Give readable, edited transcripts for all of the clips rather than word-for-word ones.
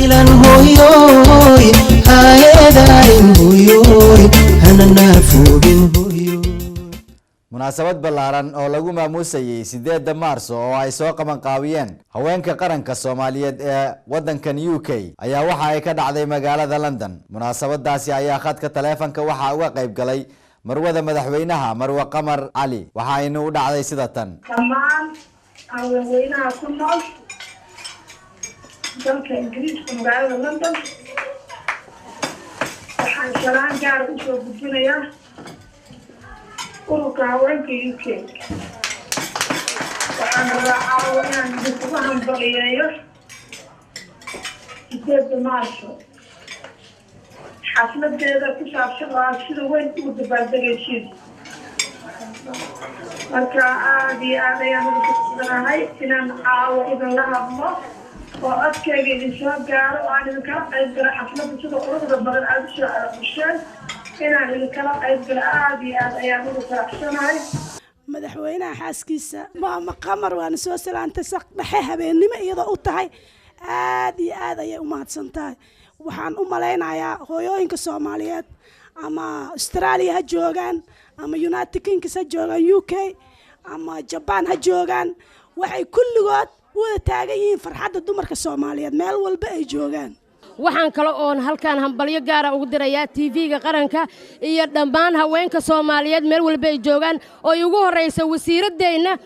ilan hooyoy hayeedaarin hooyoy hanana foogin hooyoy. munaasabad ballaaran oo lagu maamuusayay 8 Maarso oo ay soo qaban qaabiyeen haweenka qaranka Soomaaliyeed ee wadankan UK ayaa waxa ay ka dhacday magaalada London. munaasabadaasi ayaa khadka taleefanka waxa uga qayb galay marwada madaxweynaha Marwa Qamar Cali waxa ay u dhacday sida tan. dhammaan haweenweynaha ku nool dalka Ingiriiska magaalada London waxaan salaan gaar u soo gudbinayaa ururka haweenka UK. waxaan rabaa inaan idinku hambaliyeeyo 8 Maarso xafladeeda ku saabsan oo sida weyn u dabaaldegaysiin. marka aad iyo aad ayaan ugu faraxsanahay inaan caawa idinla hadlo oo codkayga idin soo gaaro oo aan idinkala qayb galo xafladda sida quruxda badan aad usoo araguseen inaan idinkala qayb galo aad iyo aad ayaan ugu faraxsanahay. madaxweynaha xaaskiisa Maama Qamar waana soo salaantay saq dhexe habeenimo iyadoo u tahay aad iyo aad ayay u mahadsantahay. waxaan u maleynayaa hooyooyinka Soomaaliyeed ama Australia ha joogaan ama United Kingdom ha joogaan UK ama Japan ha joogaan waxay kulligood wada taagan yihiin farxadda dumarka Soomaaliyeed meel walba ay joogaan. waxaan kale oo halkaan hambalyo gaar ah ugu dirayaa TV-ga qaranka iyo dhammaan haweenka Soomaaliyeed meel walba ay joogaan oo ugu horeysa wasiiradeena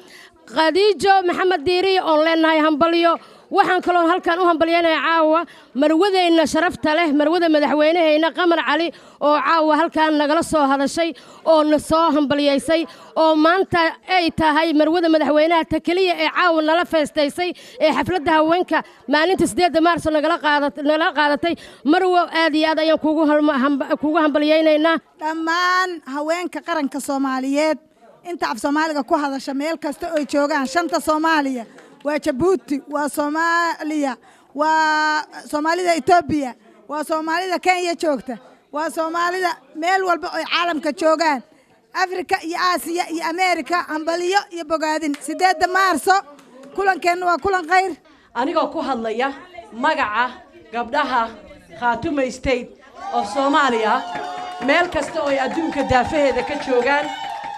Khadiijo Maxamed Diiri oo leenahay hambalyo. waxaan kale oo halkaan u hambalyeynaa caawa marwadeena sharafta leh marwada madaxweynaheena Qamar Cali oo caawa halkaan nagala soo hadashay oo na soo hambalyeysay oo maanta ay tahay marwada madaxweynaha takaliya ee caawa nala feestaysay ee xafladda haweenka maalinta 8 Maarso nagala qaadatay. marwo aad iyo aad ayaan kugu hambalyeynaynaa dhammaan haweenka qaranka Soomaaliyeed inta af Soomaaliga ku hadasha meel kasta oo joogaan shanta Soomaaliya waa Djibouti waa Soomaaliya waa Soomaalida Itoobiya waa Soomaalida Kenya joogta waa Soomaalida meel walba oo caalamka joogaan Afrika iyo Aasiya iyo Ameerika hambaliyo iyo bogaadin 8 Maarso kulankeena waa kulan khayr. anigoo ku hadlaya magaca gabdhaha Khaatume State of Soomaaliya meel kasta oo ay adduunka daafaheeda ka joogaan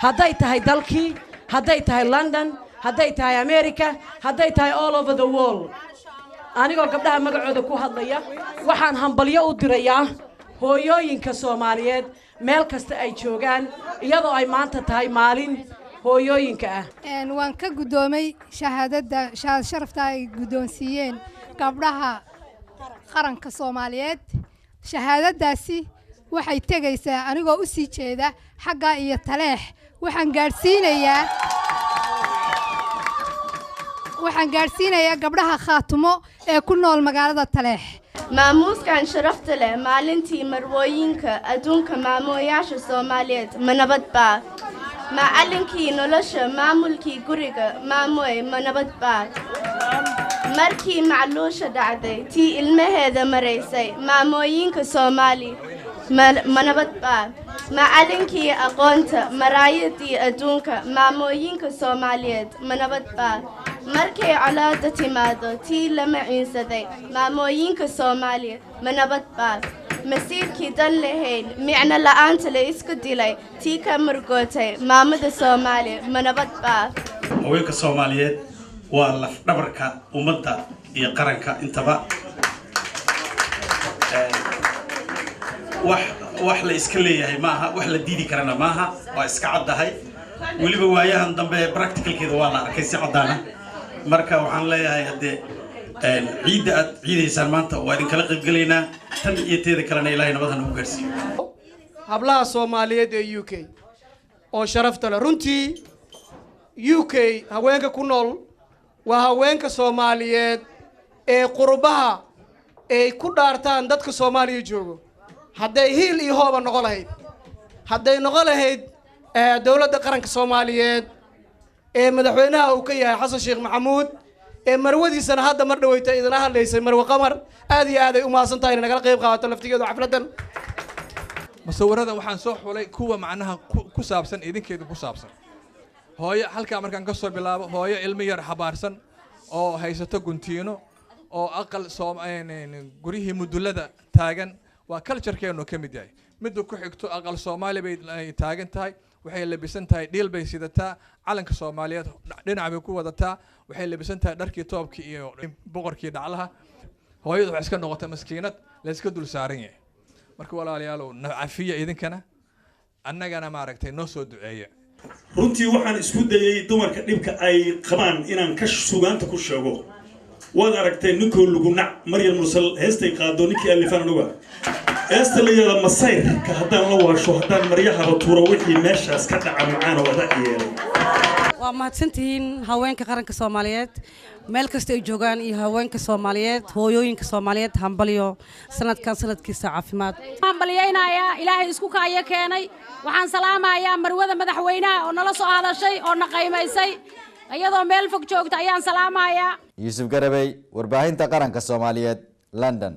hadday tahay dalkii hadday tahay London hadday tahay America hadday tahay all over the world anigoo gabdhaha magacooda ku hadlaya waxaan hambalyo u dirayaa hooyooyinka Soomaaliyeed meel kasta ay joogaan iyadoo ay maanta tahay maalin hooyooyinka ah. waan ka gudoomay shahaadada sharafta ay gudoonsiiyeen gabdhaha qaranka Soomaaliyeed. shahaadadaasi waxay tagaysaa anigoo u sii jeeda xagga iyo taleex waxaan gaarsiinayaa gabdhaha Khaatumo ee ku nool magaalada Taleex. maamuuskan sharafta leh maalintii marwooyinka adduunka maamuyaasha Soomaaliyeed ma nabad baa macallinkii nolosha maamulkii guriga maamoy ma nabad baa markii macluusha dhacday tii ilmaheeda maraysay maamooyinka Soomaali ma nabad baa macallinkii aqoonta maraayadii adduunka maamooyinka Soomaaliyeed ma nabad baa markay colaada timaado tii lama ciinsaday maamooyinka Soomaaliya ma nabad baa masiirkii dan lahayn micno la'aanta la isku dilay tii ka murgootay maamada Soomaaliya ma nabad baa. haweenka Soomaaliyeed waa laf dhabarka ummadda iyo qaranka intaba wax la iska leeyahay maaha wax la diidi karana maaha waa iska caddahay waliba waayahan dambe practicalkeeda waa la arkay si caddaana marka waxaan leeyahay hadee ciidda aad ciidaysaan maanta waa idin kala qayb galaynaa tan iyo teeda kalena ilaahay nabadana u gaarsiiyo. hablaha Soomaaliyeed ee UK oo sharafta leh runtii UK haweenka ku nool waa haweenka Soomaaliyeed ee qurbaha ay ku dhaartaan dadka Soomaaliya joogo hadday hiil iyo hooba noqon lahayd hadday noqon lahayd dawladda qaranka Soomaaliyeed ee madaxweynaha uu ka yahay Xasan Sheekh Maxamuud ee marwadiisana hadda mar dhaweeyta idina hadlaysay Marwa Qamar aad iyo aad ay u mahadsantahay in nagala qayb qaadato laftigeedu xafladan. musawirada waxaan soo xulay kuwa macnaha ku saabsan idinkeedu ku saabsan hooyo halka markaan ka soo bilaabo hooyo ilmo yar xabaarsan oo haysato guntiino oo aqal guryihii mudulada taagan waa culturekeenu ka mid yahay midda ku xigto aqal Soomaali bay taagan tahay waxay labisan tahay dhiil bay sidataa calanka Soomaaliyeed dhinac bay ku wadataa waxay labisan tahay dharkii toobkii iyo boqorkii dhaclaha hooyadu waxay iska noqotay maskiinad la iska dul saaran yahay marka walaalayaal cafiya idinkana annagana maaragtay noo soo duceeya runtii waxaan isku dayay dumarka dhibka ay qabaan inaan ka sugaanta ku sheego waad aragtay ninkoo luguna Maryam Mursal heestay qaado ninkii alifan anuga heesta la yiraahdo masayrka haddaan la waasho haddaan maryaha tuuro wixii meeshaas ka dhaca macaan wada yeelay waa mahadsantihiin haweenka qaranka Soomaaliyeed meel kasta ay joogaan iyo haweenka Soomaaliyeed hooyooyinka Soomaaliyeed hambalyo sanadkan sanadkiisa caafimaad hambalyeynaya ilaahay isku kaaya keenay waxaan salaamayaa marwada madaxweynaha oo nala soo hadashay oo na qiimaysay iyadoo meel fog joogta ayaan salaamayaa Yusuf Garabay warbaahinta qaranka Soomaaliyeed London